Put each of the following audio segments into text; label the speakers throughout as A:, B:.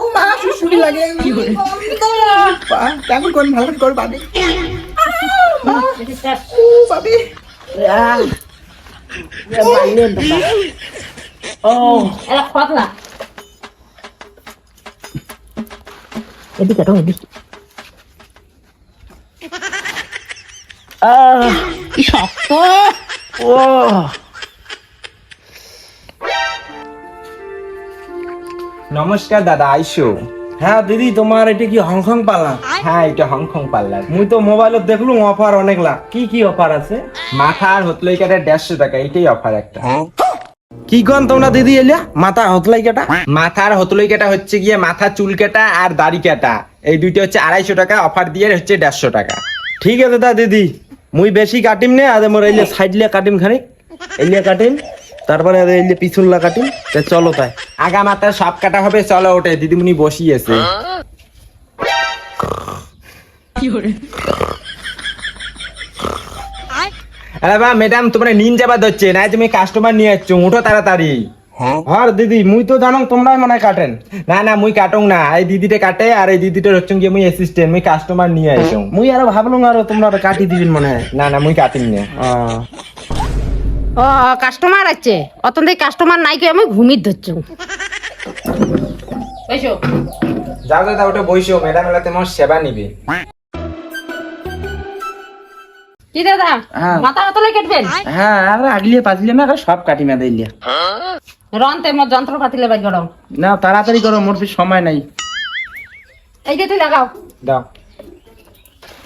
A: ও মা শুশুরি লাগে কি করে কেমন কোন ভালো করে বাবি বাবি
B: এলা পাতলা এদিকে তো এদিকে কি শক্ত
A: ও
C: নমস্কার দাদা আইসো।
A: হ্যাঁ দিদি তোমার এটা কি হংকং পালা?
C: হ্যাঁ এটা হংকং পার্লার।
A: মুই তো মোবাইলত দেখলুম অফার অনেকলা, কি কি অফার আছে?
C: মাথা আর হতলাই কাটা 150 টাকা, এইটাই অফার একটা।
A: কি কন তোমরা দিদি এলিয়া মাথা হতলাই কাটা?
C: মাথার হতলাই কাটা হচ্ছে গিয়ে মাথা চুল কাটা আর দাড়ি কাটা, এই দুইটা হচ্ছে 250 টাকা, অফার দিয়ে হচ্ছে 150 টাকা।
A: ঠিক আছে দা দিদি, মুই বেশি কাটিম নে, আদে মোর এলিয়া সাইডলিয়া কাটিম খানিক, এলিয়া কাটিম, তারপরে আদে এলিয়া পিছনলা কাটিম। তা চলো তাই
C: আগা মাথা সব কাটা হবে, চলো ওঠে দিদিমণি বসিয়েছে। আরে বা ম্যাডাম তোমার নিন যাবার হচ্ছে না, তুমি কাস্টমার নিয়ে আসছো, উঠো তাড়াতাড়ি।
A: আর দিদি মুই তো জানো তোমরাই মনে হয় কাটেন।
C: না না মুই কাটং না, এই দিদিটা কাটে আর এই দিদিটা হচ্ছে গিয়ে মুই অ্যাসিস্ট্যান্ট, মুই কাস্টমার নিয়ে আইছো।
A: মুই আরো ভাবলুম আরো তোমরা কাটি দিবেন মনে হয়।
C: না না মুই কাটিং না।
B: ও কাস্টমার আছে, অতন থেকে কাস্টমার নাই কি আমি ঘুমিয়ে ধরছি। এসো
C: যাও দাদা ওটা বইসো, ম্যাডাম এলা তোমার সেবা নিবে।
B: কি দাদা
A: হ্যাঁ।
B: মাথা হতলে কাটবেন?
A: হ্যাঁ আর আগলিয়ে পাজলিয়ে না সব কাটি মেদে এলিয়া।
B: রন্তে মোর যন্ত্রপাতি লেবাই গরম।
A: না তাড়াতাড়ি করো, মোর ফির সময় নাই।
B: এই যে তুই লাগাও,
C: দাও।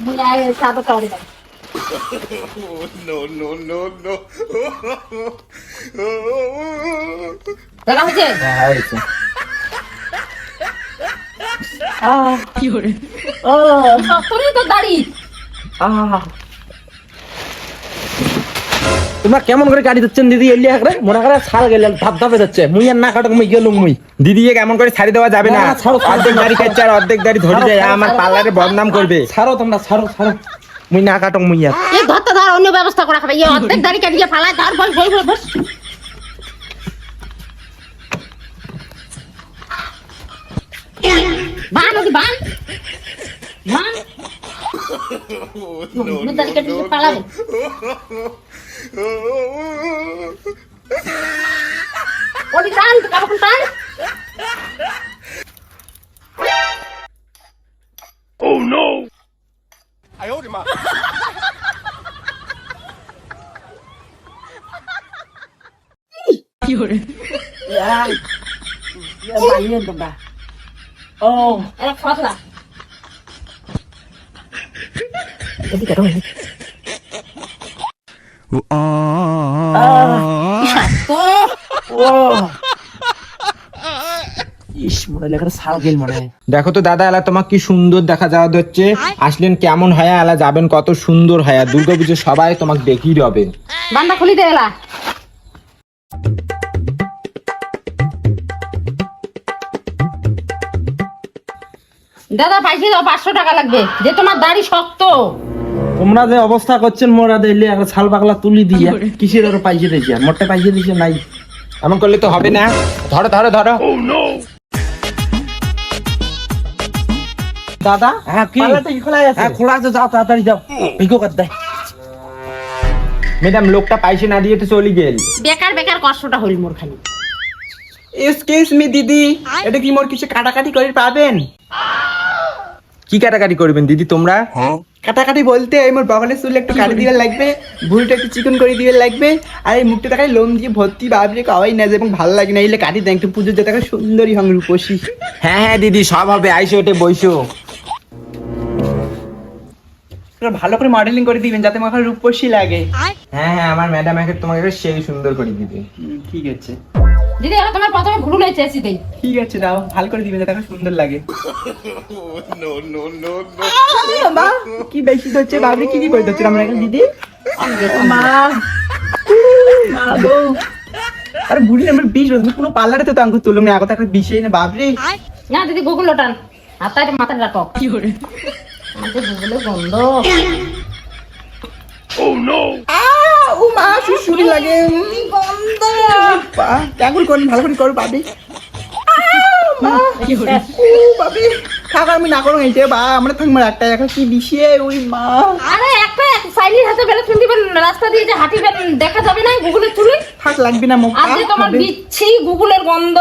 B: মুই আই সাদা টাওয়ারে দাও। দেখা হচ্ছে?
C: হ্যাঁ হয়েছে।
B: তুমি তো দাড়ি
A: তোমরা কেমন করে কাটি দিচ্ছেন দিদি এলিয়া করে? মনে করে ছাল গেলে ধাপ ধাপে যাচ্ছে, মুই আর না কাটক মুই গেলুম মুই।
C: দিদিকে কেমন করে ছাড়ি দেওয়া যাবে না,
A: না, ছাড়ো, ছাড়ো,
C: অর্ধেক দাড়ি কাটছে আর অর্ধেক দাড়ি ধরে যায়, আমার পার্লারে বদনাম করবে।
A: ছাড়ো তোমরা ছাড়ো ছাড়ো, মুই না কাটক মুই আর।
B: এই ধরতে ধর অন্য ব্যবস্থা করা খাবে। এই অর্ধেক দাড়ি কাটিয়ে ফালায় ধর, বস বস বস বস। বান ওদি বান বান অন্য দাড়ি কাটিয়ে ফালাবে। ওদি টান কাপড় টান।
A: ও
B: এরা পাতলা এদিকে তো এদিকে।
A: ও ইস মনে লাগে ছাল গেল মনে হয়।
C: দেখো তো দাদা এলা তোমার কি সুন্দর দেখা যাওয়া হচ্ছে, আসলেন কেমন হয়, এলা যাবেন কত সুন্দর হয়, দুর্গা পুজো সবাই তোমাকে দেখিয়ে রবে।
B: বান্দা খুলি দে এলা। দাদা পাইছি দাও, 500 টাকা লাগবে, যে তোমার দাড়ি শক্ত।
A: তোমরা যে অবস্থা করছেন মোরা দিলে একটা ছাল পাগলা তুলি দিয়ে কিসের আরো পাইছে দিয়েছে, মোটে পাইছে দিয়েছে নাই।
C: এমন করলে তো হবে না, ধরো ধরো ধরো।
A: দাদা হ্যাঁ কি হ্যাঁ খোলা আছে, যাও তাড়াতাড়ি যাও, ভিগো কর দেয়।
C: ম্যাডাম লোকটা পয়সা না দিয়ে তো চলে গেল।
B: বেকার বেকার কষ্টটা হইল মোর খালি।
A: এক্সকিউজ মি দিদি, এটা কি মোর কিছু কাটাকাটি করে পাবেন?
C: কি কাটাকাটি করবেন দিদি তোমরা?
A: কাটাকাটি বলতে এই মোর বাগানের চুল একটু কাটি দিবে লাগবে, ভুঁড়িটা একটু চিকন করে দিবে লাগবে, আর এই মুখটা দেখায় লোম দিয়ে ভর্তি বাবরে কাওয়াই না যায় এবং ভালো লাগে না, এলে কাটি দেন একটু, পুজোর যে দেখা সুন্দরী হং রূপসী।
C: হ্যাঁ হ্যাঁ দিদি সব হবে, আইসো ওটে বইসো।
A: ভালো করে মডেলিং করে দিবেন যাতে আমার রূপসী লাগে।
C: হ্যাঁ হ্যাঁ আমার ম্যাডাম এখন তোমাকে সেই সুন্দর করে দিবে।
A: ঠিক আছে
B: দিদি এবার তোমার প্রথমে ভুল হয়েছে এসি দেই।
A: ঠিক আছে দাও, ভালো করে দিবেন যাতে সুন্দর লাগে। মা কি বেশি হচ্ছে বাবরি, কি কি করে দিচ্ছে আমরা এখন দিদি? মা আরে বুড়ি আমার 20 বছর পুরো পার্লারে তো আঙ্গুর তুলুম না, আগত একটা বিষয় না বাবরি।
B: না দিদি গুগল ওটান, হাতটা মাথায় রাখো। কি করে আমাদের গুগলে গন্ধ।
A: ও মা শুশুরি লাগে, গন্ধ কেমন কোন ভালো করে করো বাবরি। বাবি থাক আমি না করো এইটা বা আমরা থাকবো একটা এখন কি বিষে ওই মা
B: আরে একটা সাইলির হাতে বেলা শুনতে রাস্তা দিয়ে যে হাঁটিবেন দেখা যাবে না গুগলের চুলি
A: থাক লাগবে না মুখ
B: আজকে তোমার বিচ্ছি গুগলের গন্ধ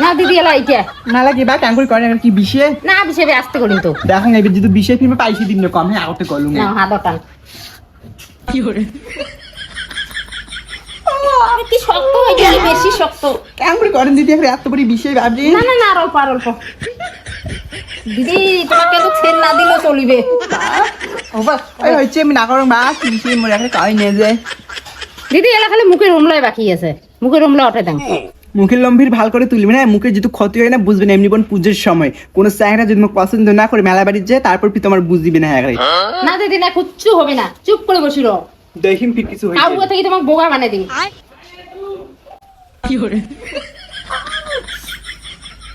B: না দিদি এলা এইটা
A: না লাগে বা কাঙ্কুরি করে কি বিষে
B: না হিসেবে আসতে করিন তো
A: দেখো এবার যদি বিষে ফিল্মে পাইছি দিন না কম হ্যাঁ আউটে কলুম
B: না হাত টান কি শক্ত হয়ে গেছে বেশি শক্ত
A: কাঙ্কুরি করেন দিদি এখন এত বড় বিষে ভাবছি
B: না না না আর অল্প আর অল্প দিদি তোমাকে তো ছেড় না দিলেও চলিবে
A: ওই হচ্ছে আমি না করো মা কি বিষে মরে এখন কাই নিয়ে যায়
B: দিদি এলা খালি মুখের রুমলাই বাকি আছে মুখের রুমলা ওঠে দেন
A: মুখের লম্বির ভাল করে তুলবি না মুখে যদি ক্ষতি হয় না বুঝবে না এমনি বোন পুজোর সময় কোনো চ্যাংরা যদি মুখ পছন্দ না করে মেলা বাড়ির যায় তারপর তোমার বুঝবি না হ্যাঁ
B: না দিদি না কিচ্ছু হবে না চুপ করে বসি রো
A: দেখিম ফির কিছু হয়েছে
B: আবু থেকে তোমাকে বোকা বানিয়ে দিই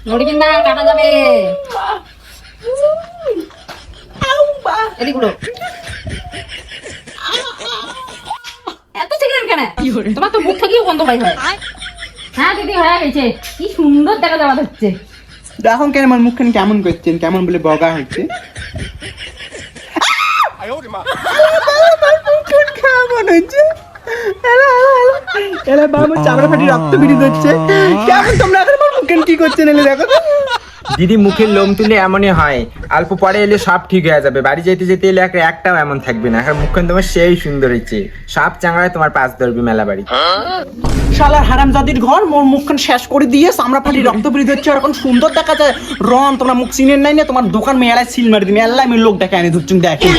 B: নড়িবেন না কাটা যাবে এদিক ঘুরো এত সিগারেট কেন তোমার তো মুখ থেকেও গন্ধ পাই হয় হ্যাঁ দিদি হয়ে গেছে কি সুন্দর দেখা যাওয়া হচ্ছে
A: দেখুন কেন আমার মুখখান কেমন করছেন কেমন বলে বগা হচ্ছে কেমন হচ্ছে এরা বাবা চামড়া ফাটি রক্ত বেরিয়ে যাচ্ছে কেমন তোমরা এখন আমার মুখখান কি করছেন এলে দেখো তো
C: দিদি মুখের লোম তুলে এমনই হয় অল্প পরে এলে সব ঠিক হয়ে যাবে বাড়ি যেতে যেতে এলে একটাও এমন থাকবে না এখন মুখখান তোমার সেই সুন্দর হয়েছে সব চাংড়ায় তোমার পাশ ধরবে মেলা বাড়ি
A: শালার হারামজাদির ঘর মোর মুখখান শেষ করে দিয়ে চামড়া ফাটি রক্ত বেরিয়ে যাচ্ছে আর এখন সুন্দর দেখা যায় রন তোমরা মুখ চিনেন নাই না তোমার দোকান মেয়েরায় সিল মারি দিবি আল্লাহ আমি লোক ডেকে আনি ধরছুন দেখে